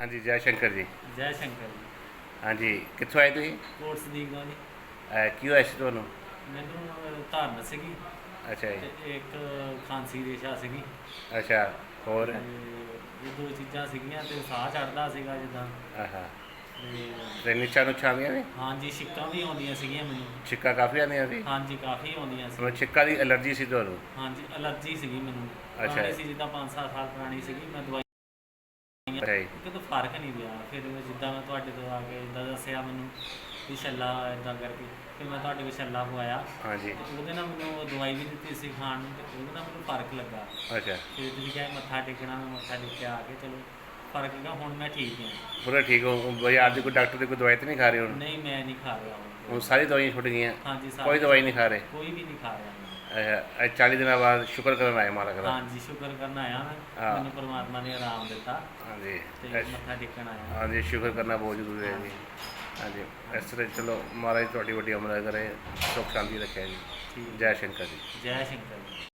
हाँ जी, जय शंकर जी। जय शंकर जी। हाँ जी, कित्थों आए तुसीं? ਕੋਟ ਸਦੀਕ ਤੋਂ ਜੀ। ਕੀ ਹੋਇਆ ਸੀ ਤੁਹਾਨੂੰ? ਮੈਨੂੰ ਧਾਰਨ ਸੀਗੀ ਅੱਛਾ ਜੀ। ਤੇ ਇੱਕ ਖਾਂਸੀ ਰੇਸ਼ਾ ਸੀਗੀ ਅੱਛਾ, ਤੇ ਹੋਰ? ਇਹ ਦੋ ਚੀਜ਼ਾਂ ਸੀਗੀਆਂ ਤੇ ਸਾਹ ਚੜਦਾ ਸੀਗਾ ਜਿੱਦਾਂ ਆਹਾ। ਤੇ ਤੇ ਨਿੱਛਾਂ ਨੁੱਛਾਂ ਆਉਂਦੀਆਂ ਨੇ? ਹਾਂਜੀ ਛਿੱਕਾਂ ਵੀ ਆਉਂਦੀਆਂ ਸੀਗੀਆਂ ਮੈਨੂੰ। ਛਿੱਕਾਂ ਕਾਫੀ ਆਉਂਦੀਆਂ ਸੀ? ਹਾਂਜੀ ਕਾਫੀ ਆਉਂਦੀਆਂ ਸੀ। ਮਤਲਬ ਛਿੱਕਾਂ ਦੀ ਐਲਰਜੀ ਸੀ ਤੁਹਾਨੂੰ? ਹਾਂਜੀ ਅਲਰਜੀ ਸੀਗੀ ਮੈਨੂੰ, ਅੱਛਾ ਪੁਰਾਣੀ ਜੀ। ਸੀ ਜਿੱਦਾਂ 5-7 ਸਾਲ ਪੁਰਾਣੀ ਸੀਗੀ। ਮੈਂ ਦਵਾਈ ਅੱਛਾ ਜੀ। ਕਿਤੋਂ ਫਰਕ ਨਹੀਂ ਪਿਆ। ਫਿਰ ਜਿੱਦਾਂ ਮੈਂ ਤੁਹਾਡੇ ਤੋਂ ਆ ਕੇ ਇੱਦਾਂ ਦੱਸਿਆ ਮੈਨੂੰ ਵੀ ਛੱਲਾ ਇੱਦਾਂ ਕਰਕੇ, ਫਿਰ ਮੈਂ ਤੁਹਾਡੇ ਕੋਲ ਛੱਲਾ ਪਵਾਇਆ ਹਾਂਜੀ। ਤੇ ਉਹਦੇ ਨਾਲ ਮੈਨੂੰ ਉਹ ਦਵਾਈ ਵੀ ਦਿੱਤੀ ਸੀ ਖਾਣ ਨੂੰ ਤੇ ਉਹਦੇ ਨਾਲ ਮੈਨੂੰ ਫਰਕ ਲੱਗਾ। ਅੱਛਾ। ਫਿਰ ਤੁਸੀਂ ਕਿਹਾ ਮੱਥਾ ਟੇਕਣਾ, ਮੈਂ ਮੱਥਾ ਟੇਕਿਆ ਆ ਕੇ ਚਲੋ ਫਰਕ ਲੱਗਾ। ਹੁਣ ਮੈਂ ਠੀਕ ਹਾਂ। ਪੂਰਾ ਠੀਕ ਹੋ? ਬਾਜ਼ਾਰ ਦੀ ਕੋਈ ਡਾਕਟਰ ਦੀ ਕੋਈ ਦਵਾਈ ਤਾਂ ਨਹੀਂ ਖਾ ਰਹੇ ਹੁਣ? ਨਹੀਂ ਮੈਂ ਨਹੀਂ ਖਾ ਰਿਹਾ ਹੁਣ ਹੁਣ। ਸਾਰੀ ਦਵਾਈਆਂ ਛੁੱਟ ਗਈਆਂ? ਹਾਂਜੀ ਕੋਈ ਦਵਾਈ ਨਹੀਂ ਖਾ ਰਹੇ? ਕੋਈ ਵੀ ਨਹੀਂ ਖਾ ਰਿਹਾ ਮੈਂ। ਅੱਛਾ, ਅੱਜ 40 ਦਿਨਾਂ ਬਾਅਦ ਸ਼ੁਕਰ ਕਰਨ ਆਏ ਮਾਲਕ ਦਾ। ਹਾਂਜੀ ਸ਼ੁਕਰ ਕਰਨ ਆਇਆ ਮੈਂ, ਹਾਂ। ਮੈਨੂੰ ਪਰਮਾਤਮਾ ਨੇ ਆਰਾਮ ਦਿੱਤਾ ਹਾਂਜੀ। ਤੇ ਮੱਥਾ ਟੇਕਣ ਆਇਆ। ਹਾਂਜੀ, ਸ਼ੁਕਰ ਕਰਨਾ ਬਹੁਤ ਜ਼ਰੂਰੀ ਹੈ ਜੀ। ਹਾਂਜੀ, ਇਸ ਤਰ੍ਹਾਂ ਚਲੋ ਮਹਾਰਾਜ ਤੁਹਾਡੀ ਵੱਡੀ ਉਮਰ ਕਰੇ, ਸੁੱਖ ਸ਼ਾਂਤੀ ਰੱਖਿਆ ਜੀ। ਠੀਕ। ਜੈ ਸ਼ੰਕਰ ਜੀ। ਜੈ ਸ਼ੰਕਰ ਜੀ।